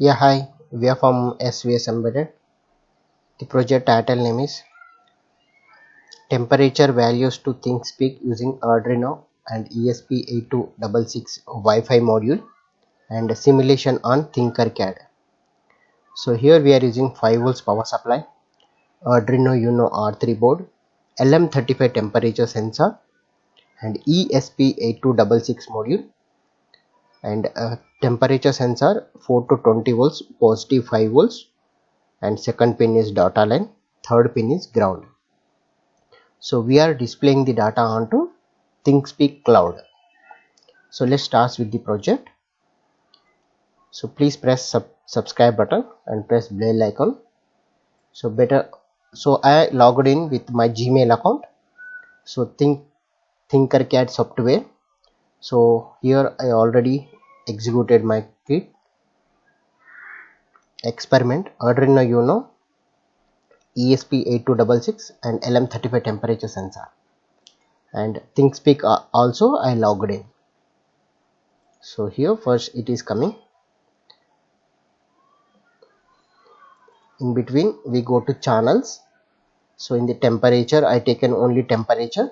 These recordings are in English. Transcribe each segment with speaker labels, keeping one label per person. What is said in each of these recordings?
Speaker 1: Yeah, hi. We are from SVS Embedded. The project title name is Temperature Values to ThinkSpeak using Arduino and ESP8266 Wi-Fi module and simulation on Tinkercad. So here we are using 5 volts power supply, Arduino Uno R3 board, LM35 temperature sensor and ESP8266 module and temperature sensor 4 to 20 volts, positive 5 volts and second pin is data line, third pin is ground. So we are displaying the data onto ThinkSpeak cloud. So let's start with the project. So please press subscribe button and press bell icon. So I logged in with my Gmail account. So Tinkercad software. So here I already executed my kit experiment Arduino Uno ESP8266 and LM35 temperature sensor and ThinkSpeak also I logged in. So here first it is coming. In between we go to channels. So in the temperature I taken only temperature.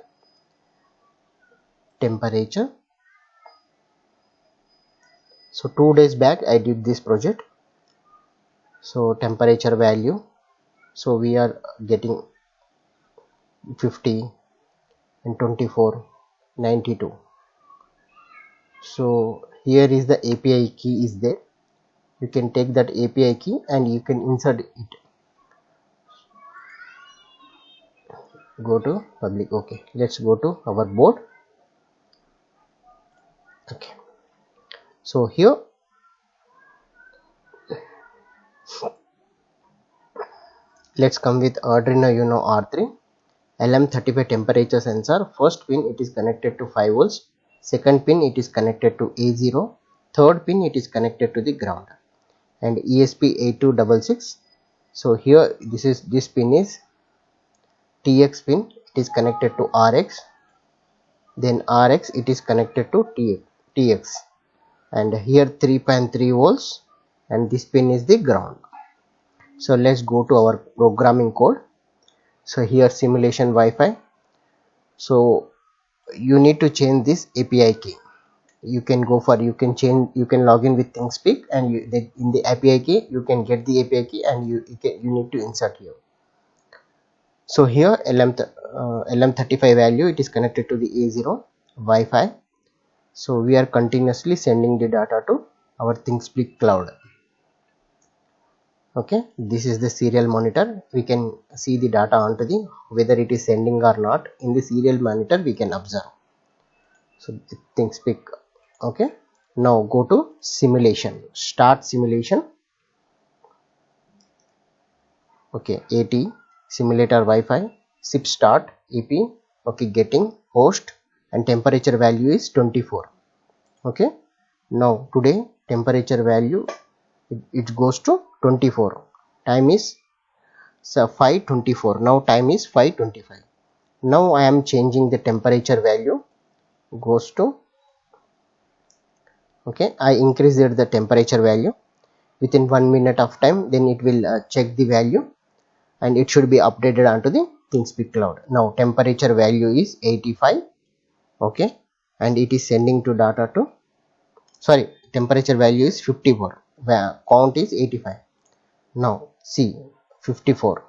Speaker 1: So 2 days back I did this project. So temperature value, so we are getting 50 and 24, 92. So here is the API key is there. You can take that API key and you can insert it. Go to public. Okay, let's go to our board. Okay, so here let's come with Arduino Uno R3 LM35 temperature sensor. First pin it is connected to 5 volts, second pin it is connected to A0, third pin it is connected to the ground and ESP8266. So here this pin is TX pin, it is connected to RX, then RX it is connected to TX and here 3.3 volts and this pin is the ground. So let's go to our programming code. So here simulation Wi-Fi. So you need to change this API key. You can log in with ThinkSpeak and in the API key you can get the API key and you need to insert here. So here LM35 value it is connected to the A0 Wi-Fi. So we are continuously sending the data to our ThinkSpeak cloud. Okay, this is the serial monitor. We can see the data onto the whether it is sending or not. In the serial monitor we can observe. So ThinkSpeak. Okay, now go to simulation, start simulation. Okay, AT simulator Wi-Fi, SIP start EP. Okay, getting host and temperature value is 24. Okay, now today temperature value it goes to 24. Time is 5:24. Now time is 5:25. Now I am changing the temperature value goes to, okay, I increased the temperature value within 1 minute of time, then it will check the value and it should be updated onto the ThinkSpeak cloud. Now temperature value is 85. Okay, and it is sending to data to, sorry, temperature value is 54, where count is 85. Now see 54.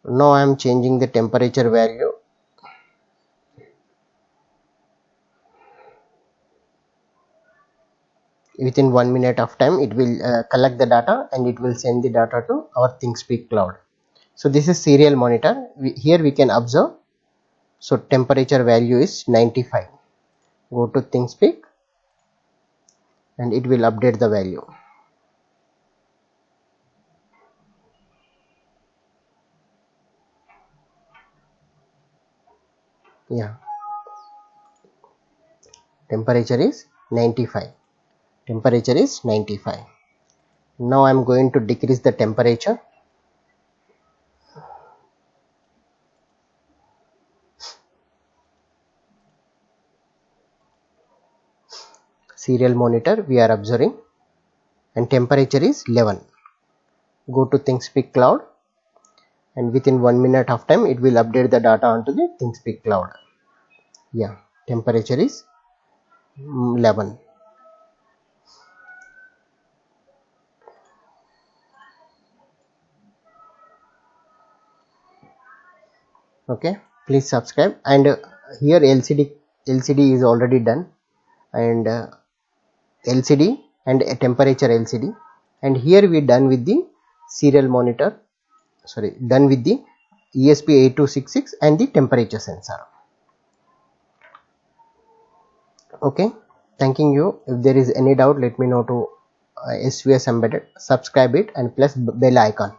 Speaker 1: Now I am changing the temperature value. Within 1 minute of time it will collect the data and it will send the data to our ThinkSpeak cloud. So this is serial monitor. Here we can observe. So temperature value is 95. Go to ThinkSpeak and it will update the value. Yeah, temperature is 95. Temperature is 95. Now I am going to decrease the temperature. Serial monitor we are observing. and temperature is 11. Go to ThingSpeak Cloud, and within 1 minute of time it will update the data onto the ThingSpeak Cloud. Yeah, temperature is 11. Okay, please subscribe. And here LCD is already done, and LCD and a temperature LCD, and here we done with the serial monitor, sorry, done with the ESP8266 and the temperature sensor. Okay, thanking you. If there is any doubt, let me know to SVS Embedded. Subscribe it and press bell icon.